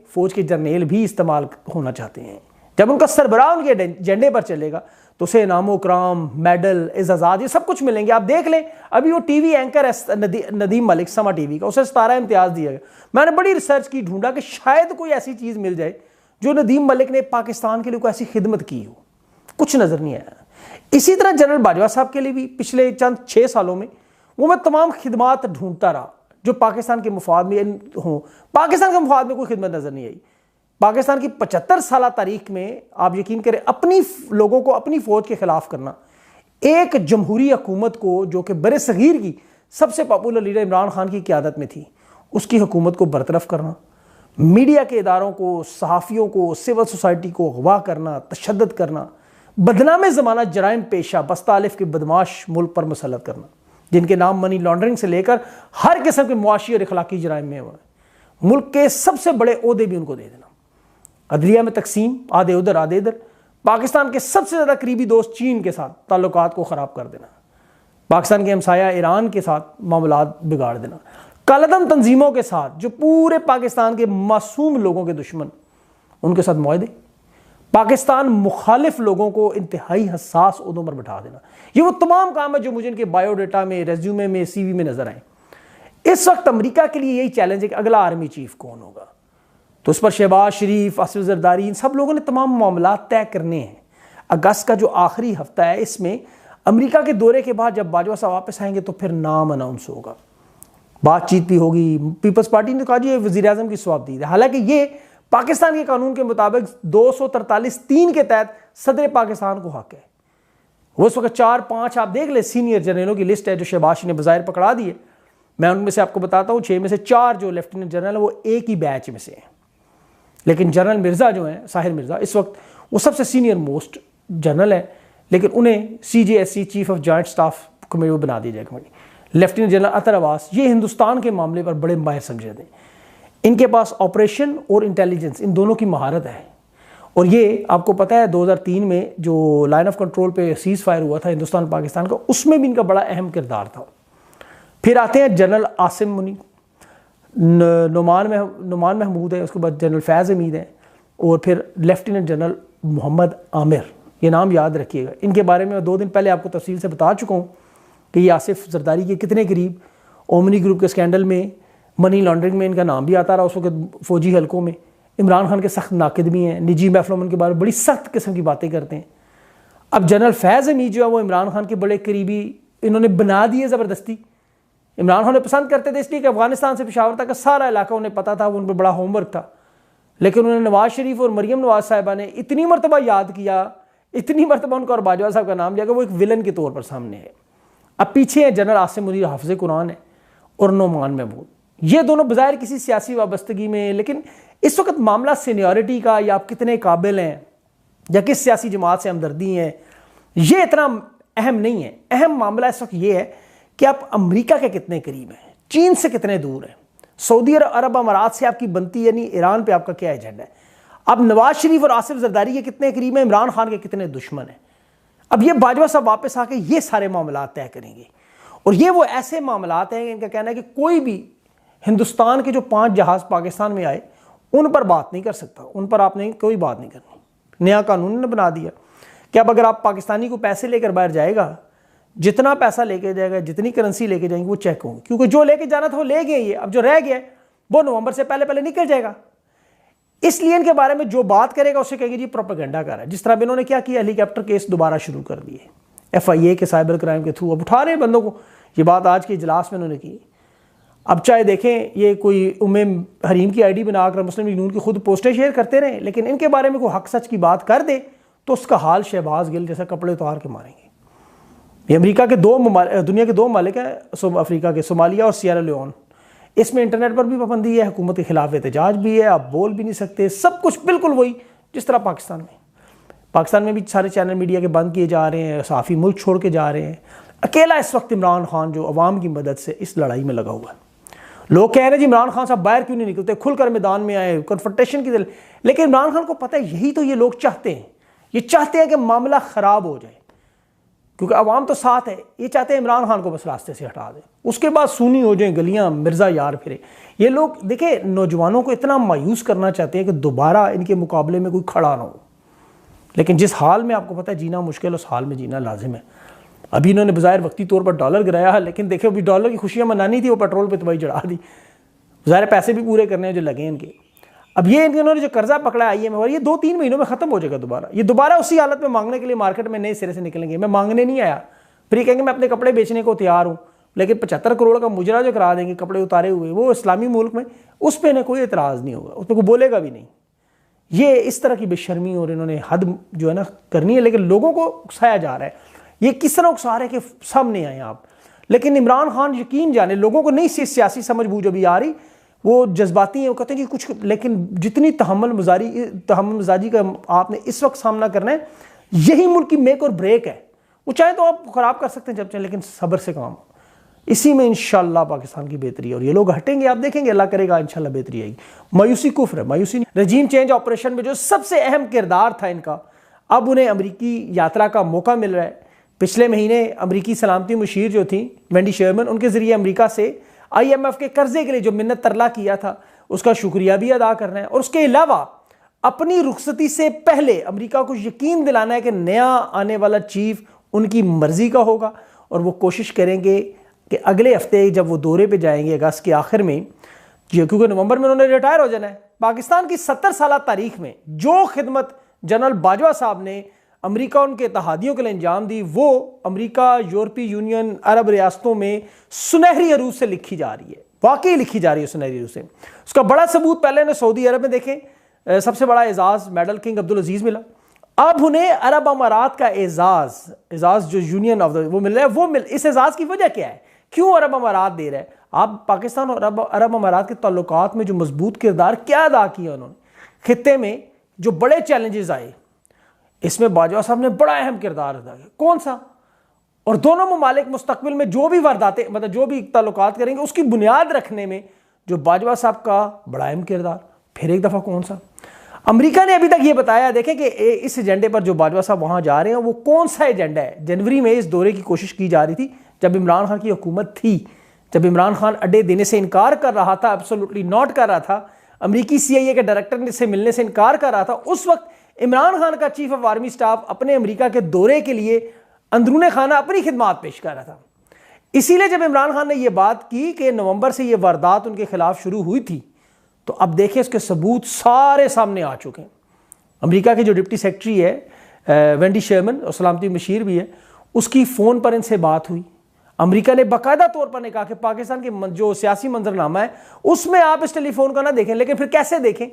फौज के जर्नेल भी इस्तेमाल होना चाहते हैं। जब उनका सरबराह उनके एजेंडे पर चलेगा तो उसे इनामो कराम, मेडल, एजाज़ात ये सब कुछ मिलेंगे। आप देख लें, अभी वो टीवी एंकर है नदीम मलिक समा टीवी का, उसे 17 इम्तियाज़ दिया गया। मैंने बड़ी रिसर्च की, ढूंढा कि शायद कोई ऐसी चीज़ मिल जाए जो नदीम मलिक ने पाकिस्तान के लिए कोई ऐसी खिदमत की हो, कुछ नज़र नहीं आया। इसी तरह जनरल बाजवा साहब के लिए भी पिछले चंद 6 सालों में वो मैं तमाम खिदमात ढूंढता रहा जो पाकिस्तान के मुफाद में हों। पाकिस्तान के मुफाद में कोई खिदमत नज़र नहीं आई। पाकिस्तान की 75 साल तारीख में आप यकीन करें, अपनी लोगों को अपनी फ़ौज के ख़िलाफ़ करना, एक जमहूरी हुकूमत को जो कि बर सगीर की सबसे पॉपुलर लीडर इमरान खान की क़यादत में थी, उसकी हुकूमत को बरतरफ करना, मीडिया के इदारों को, सहाफ़ियों को, सिविल सोसाइटी को अगवा करना, तशद्दुद करना, बदनाम ज़माना जराइम पेशा बस्तालिफ के बदमाश मुल्क पर मुसल्लत करना, जिनके नाम मनी लॉन्ड्रिंग से लेकर हर किस्म के मुआशी और अखलाकी जराइम में हुआ है। मुल्क के सबसे बड़े ओहदे भी उनको दे देना, अदलिया में तकसीम, आधे उधर आधे इधर, पाकिस्तान के सबसे ज़्यादा करीबी दोस्त चीन के साथ ताल्लुकात को ख़राब कर देना, पाकिस्तान के हमसाया ईरान के साथ मामलात बिगाड़ देना, कालादम तंजीमों के साथ जो पूरे पाकिस्तान के मासूम लोगों के दुश्मन, उनके साथ मुआहदे, पाकिस्तान मुखालिफ लोगों को इंतहाई हसास ओहदों पर बैठा देना। ये वो तमाम काम है जो मुझे इनके बायोडाटा में, रेज्यूमे में, CV में नजर आए। इस वक्त अमेरिका के लिए यही चैलेंज है कि अगला आर्मी चीफ कौन होगा। तो उस पर शहबाज शरीफ, आसिफ जरदारी, इन सब लोगों ने तमाम मामला तय करने हैं। अगस्त का जो आखिरी हफ्ता है, इसमें अमेरिका के दौरे के बाद जब बाजवा साहब वापस आएंगे तो फिर नाम अनाउंस होगा, बातचीत भी होगी। पीपल्स पार्टी ने कहा जी ये वज़ीर आज़म की स्वाबदीद है, हालांकि ये पाकिस्तान के कानून के मुताबिक 243(3) के तहत सदर पाकिस्तान को हक है। वो इस वक्त 4-5 आप देख ले सीनियर जनरलों की लिस्ट है जो शहबाज ने बाज़ाहिर पकड़ा दी है। मैं उनमें से आपको बताता हूँ, 6 में से 4 जो लेफ्टिनेंट जनरल है वो एक ही बैच में से हैं। लेकिन जनरल मिर्ज़ा जो हैं, साहिर मिर्ज़ा, इस वक्त वो सबसे सीनियर मोस्ट जनरल है, लेकिन उन्हें CJSC chief of joint staff committee बना दी जाए कमेटी। लेफ्टिनेंट जनरल अतर अब्बास ये हिंदुस्तान के मामले पर बड़े माहिर समझे थे। इनके पास ऑपरेशन और इंटेलिजेंस इन दोनों की महारत है। और ये आपको पता है 2003 में जो लाइन ऑफ कंट्रोल पे सीज़ फायर हुआ था हिंदुस्तान पाकिस्तान का, उसमें भी इनका बड़ा अहम किरदार था। फिर आते हैं जनरल आसिम मुनी, नुमान महमूद है, उसके बाद जनरल फैज़ हमीद है, और फिर लेफ्टिनेंट जनरल मोहम्मद आमिर। ये नाम याद रखिएगा। इनके बारे में 2 दिन पहले आपको तफसील से बता चुका हूँ कि ये आसिफ जरदारी के कितने करीब, ओमनी ग्रुप के स्कैंडल में, मनी लॉन्ड्रिंग में इनका नाम भी आता रहा उस वक्त फौजी हलकों में। इमरान खान के सख्त नाकिद भी हैं, निजी महफिलों में उनके बारे में बड़ी सख्त किस्म की बातें करते हैं। अब जनरल फैज़ हमीद जो है वो इमरान खान के बड़े करीबी, इन्होंने बना दिए ज़बरदस्ती। इमरान खान पसंद करते थे इसलिए कि अफगानिस्तान से पेशावर तक का सारा इलाका उन्हें पता था, वो उन पर बड़ा होमवर्क था। लेकिन उन्होंने नवाज शरीफ और मरियम नवाज साहिबा ने इतनी मरतबा याद किया, इतनी मरतबा उनका और बाजवा साहब का नाम लिया कि वो एक विलन के तौर पर सामने है। अब पीछे हैं जनरल आसिम मुनीर हाफिज़ कुरान है और नोमान महमूद। ये दोनों बज़ाहिर किसी सियासी वाबस्तगी में, लेकिन इस वक्त मामला सीनियरिटी का या आप कितने काबिल हैं या किस सियासी जमात से हमदर्दी हैं, ये इतना अहम नहीं है। अहम मामला इस वक्त ये है कि आप अमेरिका के कितने करीब हैं, चीन से कितने दूर हैं, सऊदी अरब अमारात से आपकी बनती, यानी ईरान पे आपका क्या एजेंडा है। अब नवाज शरीफ और आसिफ जरदारी के कितने करीब हैं, इमरान खान के कितने दुश्मन हैं। अब ये बाजवा साहब वापस आके ये सारे मामला तय करेंगे। और ये वो ऐसे मामला हैं, इनका कहना है कि कोई भी हिंदुस्तान के जो 5 जहाज़ पाकिस्तान में आए उन पर बात नहीं कर सकता, उन पर आपने कोई बात नहीं करनी। नया कानून ने बना दिया कि अब अगर आप पाकिस्तानी को पैसे लेकर बाहर जाएगा, जितना पैसा लेके जाएगा, जितनी करेंसी लेके जाएंगे वो चेक होंगे, क्योंकि जो लेके जाना था वो ले गए। ये अब जो रह गया वो नवंबर से पहले पहले निकल जाएगा। इसलिए इनके बारे में जो बात करेगा उसे कहेंगे जी प्रोपेगेंडा कर रहा है। जिस तरह इन्होंने क्या किया, हेलीकॉप्टर केस दोबारा शुरू कर दिए FIA के साइबर क्राइम के थ्रू, अब उठा रहे बंदों को। ये बात आज के इजलास में उन्होंने की। अब चाहे देखें ये कोई उम्मे हरीम की ID बनाकर मुस्लिम लीग नून की खुद पोस्टें शेयर करते रहे, लेकिन इनके बारे में कोई हक सच की बात कर दे तो उसका हाल शहबाज गिल जैसा कपड़े उतार के मारेंगे। ये अमेरिका के दुनिया के 2 ममालिक हैं अफ्रीका के, सोमालिया और सियरा लियोन। इसमें इंटरनेट पर भी पाबंदी है, हुकूमत के खिलाफ एहतजाज भी है, आप बोल भी नहीं सकते, सब कुछ बिल्कुल वही जिस तरह पाकिस्तान में भी सारे चैनल मीडिया के बंद किए जा रहे हैं, सहाफ़ी मुल्क छोड़ के जा रहे हैं। अकेला इस वक्त इमरान खान जो अवाम की मदद से इस लड़ाई में लगा हुआ है। लोग कह रहे हैं जी इमरान खान साहब बाहर क्यों नहीं निकलते, खुलकर मैदान में आए, कन्फ्रंटेशन की तरह। लेकिन इमरान खान को पता है यही तो ये लोग चाहते हैं। ये चाहते हैं कि मामला ख़राब हो जाए, क्योंकि अवाम तो साथ है, ये चाहते हैं इमरान खान को बस रास्ते से हटा दें, उसके बाद सुनी हो जाए गलियां, मिर्जा यार फिरे। ये लोग देखिए नौजवानों को इतना मायूस करना चाहते हैं कि दोबारा इनके मुकाबले में कोई खड़ा ना हो। लेकिन जिस हाल में आपको पता है जीना मुश्किल, उस हाल में जीना लाजिम है। अभी इन्होंने बज़ाहिर वक्ती तौर पर डॉलर गिराया है, लेकिन देखिए अभी डॉलर की खुशियां मनानी थी, वो पेट्रोल पे तबाही चढ़ा दी। ज़ाहिर पैसे भी पूरे करने हैं जो लगे इनके। अब ये इन्होंने जो कर्जा पकड़ा IMF और ये 2-3 महीनों में खत्म हो जाएगा दोबारा। ये दोबारा उसी हालत में मांगने के लिए मार्केट में नए सिरे से निकलेंगे। मैं मांगने नहीं आया, फिर ये कहेंगे मैं अपने कपड़े बेचने को तैयार हूँ, लेकिन 75 करोड़ का मुजरा जो करा देंगे कपड़े उतारे हुए, वो इस्लामी मुल्क में, उस पर इन्हें कोई एतराज़ नहीं होगा, उस पर कोई बोलेगा भी नहीं। ये इस तरह की बेशर्मी और इन्होंने हद जो है ना करनी है, लेकिन लोगों को उकसाया जा रहा है। ये किस तरह उकसा रहे हैं कि सामने आए आप। लेकिन इमरान खान यकीन जाने लोगों को नहीं सियासी समझ बूझ अभी आ रही, वो जज्बाती हैं, वो कहते हैं कि कुछ, लेकिन जितनी तहम्मुल मिजाजी का आपने इस वक्त सामना करना है, यही मुल्क की मेक और ब्रेक है। वो चाहे तो आप खराब कर सकते हैं जब चाहे, लेकिन सब्र से काम, इसी में इंशाल्लाह पाकिस्तान की बेहतरी है। और ये लोग हटेंगे, आप देखेंगे अल्लाह करेगा इंशाल्लाह बेहतरी आएगी। मायूसी कुफ्र है, मायूसी नहीं। रजीम चेंज ऑपरेशन में जो सबसे अहम किरदार था इनका, अब उन्हें अमरीकी यात्रा का मौका मिल रहा है। पिछले महीने अमरीकी सलामती मुशीर जो थी वेंडी शेरमन, उनके जरिए अमरीका से IMF के कर्जे के लिए जो मिन्नत तरला किया था उसका शुक्रिया भी अदा करना है। और उसके अलावा अपनी रुखसती से पहले अमरीका को यकीन दिलाना है कि नया आने वाला चीफ उनकी मर्जी का होगा, और वो कोशिश करेंगे कि अगले हफ्ते जब वो दौरे पे जाएंगे अगस्त के आखिर में, क्योंकि नवंबर में उन्होंने रिटायर हो जाना है, पाकिस्तान की 70 साल तारीख में जो खिदमत जनरल बाजवा साहब ने अमेरिका उनके इत्तेहादियों के लिए अंजाम दी, वो अमेरिका, यूरोपीय यूनियन, अरब रियासतों में सुनहरी हरूज से लिखी जा रही है, वाकई लिखी जा रही है सुनहरी हरूज से। उसका बड़ा सबूत पहले ने सऊदी अरब में देखें, सबसे बड़ा एजाज मेडल किंग अब्दुल अजीज मिला। अब उन्हें अरब अमारात का एजाज जो यूनियन ऑफ वो मिल रहा है, इस एजाज की वजह क्या है, क्यों अरब अमारात दे रहा है? आप पाकिस्तान और अरब अमारात के ताल्लुकात में जो मजबूत किरदार क्या अदा किया उन्होंने, खित्ते में जो बड़े चैलेंजेस आए, इसमें बाजवा साहब ने बड़ा अहम किरदार अदा किया। कौन सा? और दोनों ममालिक मुस्तकबिल में जो भी वारदातें, मतलब जो भी ताल्लुकात करेंगे, उसकी बुनियाद रखने में जो बाजवा साहब का बड़ा अहम किरदार। फिर एक दफ़ा कौन सा? अमेरिका ने अभी तक ये बताया, देखें कि इस एजेंडे पर जो बाजवा साहब वहाँ जा रहे हैं वो कौन सा एजेंडा है। जनवरी में इस दौरे की कोशिश की जा रही थी जब इमरान खान की हुकूमत थी, जब इमरान खान अड्डे देने से इनकार कर रहा था, एब्सोल्युटली नॉट कर रहा था, अमरीकी CIA के डायरेक्टर से मिलने से इनकार कर रहा था, उस वक्त इमरान खान का चीफ ऑफ आर्मी स्टाफ अपने अमेरिका के दौरे के लिए अंदरूने खाना अपनी खिदमात पेश कर रहा था। इसीलिए जब इमरान खान ने यह बात की कि नवंबर से यह वारदात उनके खिलाफ शुरू हुई थी, तो अब देखिए उसके सबूत सारे सामने आ चुके हैं। अमेरिका के जो डिप्टी सेक्रेटरी है वेंडी शेरमन, और सलामती मुशीर भी है, उसकी फ़ोन पर इनसे बात हुई। अमेरिका ने बाकायदा तौर पर ने कहा कि पाकिस्तान के जो सियासी मंजरनामा है उसमें आप इस टेलीफोन का ना देखें, लेकिन फिर कैसे देखें?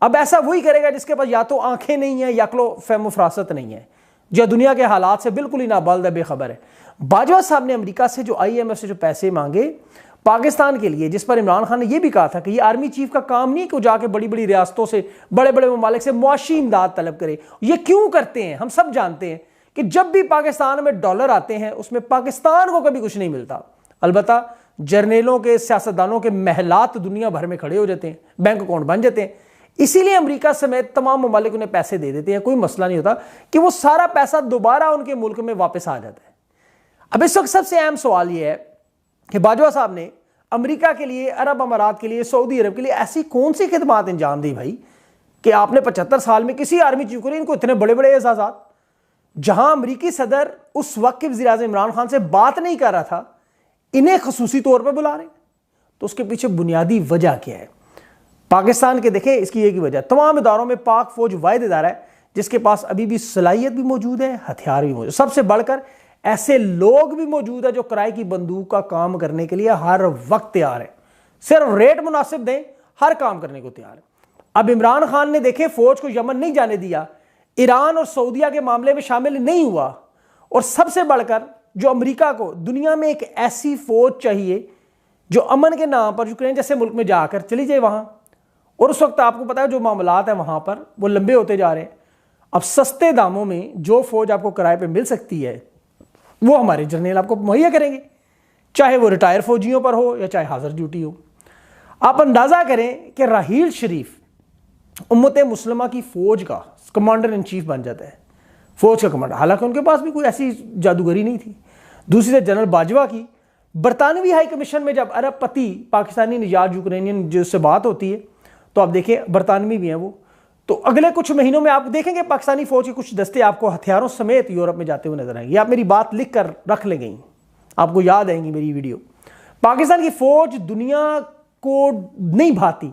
अब ऐसा वही करेगा जिसके पास या तो आंखें नहीं है या फहम फरासत नहीं है, जो दुनिया के हालात से बिल्कुल ही नाबाल्द है, बेखबर है। बाजवा साहब ने अमेरिका से जो IMF से जो पैसे मांगे पाकिस्तान के लिए, जिस पर इमरान खान ने यह भी कहा था कि ये आर्मी चीफ का काम नहीं कि वो जाके बड़ी बड़ी रियासतों से, बड़े बड़े ममालिक से मुआशी इमदाद तलब करे। ये क्यों करते हैं? हम सब जानते हैं कि जब भी पाकिस्तान में डॉलर आते हैं उसमें पाकिस्तान को कभी कुछ नहीं मिलता। अलबत्ता जर्नेलों के, सियासतदानों के महलात दुनिया भर में खड़े हो जाते हैं, बैंक अकाउंट बन जाते हैं। इसीलिए अमेरिका समेत तमाम ममालिक उन्हें पैसे दे देते हैं, कोई मसला नहीं होता कि वो सारा पैसा दोबारा उनके मुल्क में वापस आ जाता है। अब इस वक्त सबसे अहम सवाल यह है कि बाजवा साहब ने अमेरिका के लिए, अरब अमारात के लिए, सऊदी अरब के लिए ऐसी कौन सी खिदमात अंजाम दी भाई कि आपने 75 साल में किसी आर्मी चीफ को नहीं, इनको इतने बड़े बड़े एजाजात। जहां अमरीकी सदर उस वक्त के वज़ीर आज़म इमरान खान से बात नहीं कर रहा था, इन्हें खसूसी तौर पर बुला रहे, तो उसके पीछे बुनियादी वजह क्या है? पाकिस्तान के देखें इसकी एक ही वजह, तमाम इदारों में पाक फौज वाहिद इदारा है जिसके पास अभी भी सलाहियत भी मौजूद है, हथियार भी मौजूद, सबसे बढ़कर ऐसे लोग भी मौजूद है जो किराए की बंदूक का काम करने के लिए हर वक्त तैयार है। सिर्फ रेट मुनासिब दें, हर काम करने को तैयार है। अब इमरान खान ने देखे फौज को यमन नहीं जाने दिया, ईरान और सऊदिया के मामले में शामिल नहीं हुआ, और सबसे बढ़कर जो अमेरिका को दुनिया में एक ऐसी फौज चाहिए जो अमन के नाम पर यूक्रेन जैसे मुल्क में जाकर चली जाए वहां, और उस वक्त आपको पता है जो मामलात हैं वहां पर वो लंबे होते जा रहे हैं। अब सस्ते दामों में जो फौज आपको किराए पे मिल सकती है वो हमारे जर्नल आपको मुहैया करेंगे, चाहे वो रिटायर फौजियों पर हो या चाहे हाजिर ड्यूटी हो। आप अंदाजा करें कि राहील शरीफ उम्मत मुस्लिमा की फौज का कमांडर इन चीफ बन जाता है। फौज का कमांडर, हालांकि उनके पास भी कोई ऐसी जादूगरी नहीं थी। दूसरी तरफ जनरल बाजवा की बरतानवी हाई कमीशन में जब अरबपति पाकिस्तानी निजात यूक्रेनियन जिससे बात होती है, तो आप देखें बरतानवी भी हैं वो, तो अगले कुछ महीनों में आप देखेंगे पाकिस्तानी फौज के कुछ दस्ते आपको हथियारों समेत यूरोप में जाते हुए नजर आएंगे। आप मेरी बात लिख कर रख ले गई, आपको याद आएंगी मेरी वीडियो। पाकिस्तान की फौज दुनिया को नहीं भाती,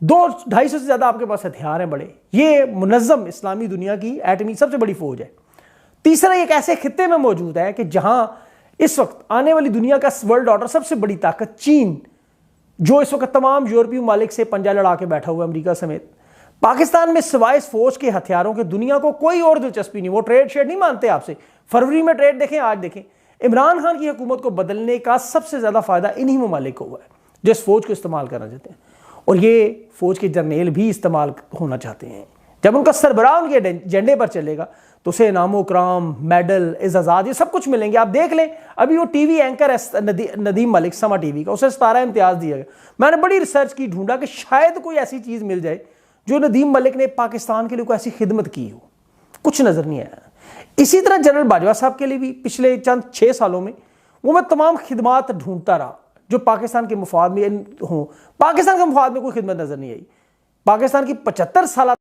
200-250 से ज्यादा आपके पास हथियार हैं बड़े। ये मुनज़्ज़म इस्लामी दुनिया की एटमी सबसे बड़ी फौज है। तीसरा, एक ऐसे खित्ते में मौजूद है कि जहां इस वक्त आने वाली दुनिया का वर्ल्ड ऑर्डर सबसे बड़ी ताकत चीन, जो इस वक्त तमाम यूरोपीय ममालिक से पंजा लड़ा के बैठा हुआ अमेरिका समेत, पाकिस्तान में सिवाय इस फौज के हथियारों के दुनिया को कोई और दिलचस्पी नहीं। वो ट्रेड शेड नहीं मानते आपसे। फरवरी में ट्रेड देखें, आज देखें, इमरान खान की हुकूमत को बदलने का सबसे ज्यादा फायदा इन्हीं ममालिक को हुआ है जो इस फौज को इस्तेमाल करना चाहते हैं, और ये फौज के जर्नेल भी इस्तेमाल होना चाहते हैं। जब उनका सरबराह उनके एजेंडे पर चलेगा तो उसे इनाम इकराम, मेडल, एजाज़ात ये सब कुछ मिलेंगे। आप देख लें, अभी वो टीवी एंकर है नदीम मलिक समा टीवी का, उसे 17 इम्तियाज दिया गया। मैंने बड़ी रिसर्च की, ढूंढा कि शायद कोई ऐसी चीज़ मिल जाए जो नदीम मलिक ने पाकिस्तान के लिए कोई ऐसी खिदमत की हो, कुछ नज़र नहीं आया। इसी तरह जनरल बाजवा साहब के लिए भी पिछले चंद 6 सालों में वो मैं तमाम खिदमात ढूंढता रहा जो पाकिस्तान के मुफाद में हों। पाकिस्तान के मुफाद में कोई खिदमत नज़र नहीं आई। पाकिस्तान की 75 साल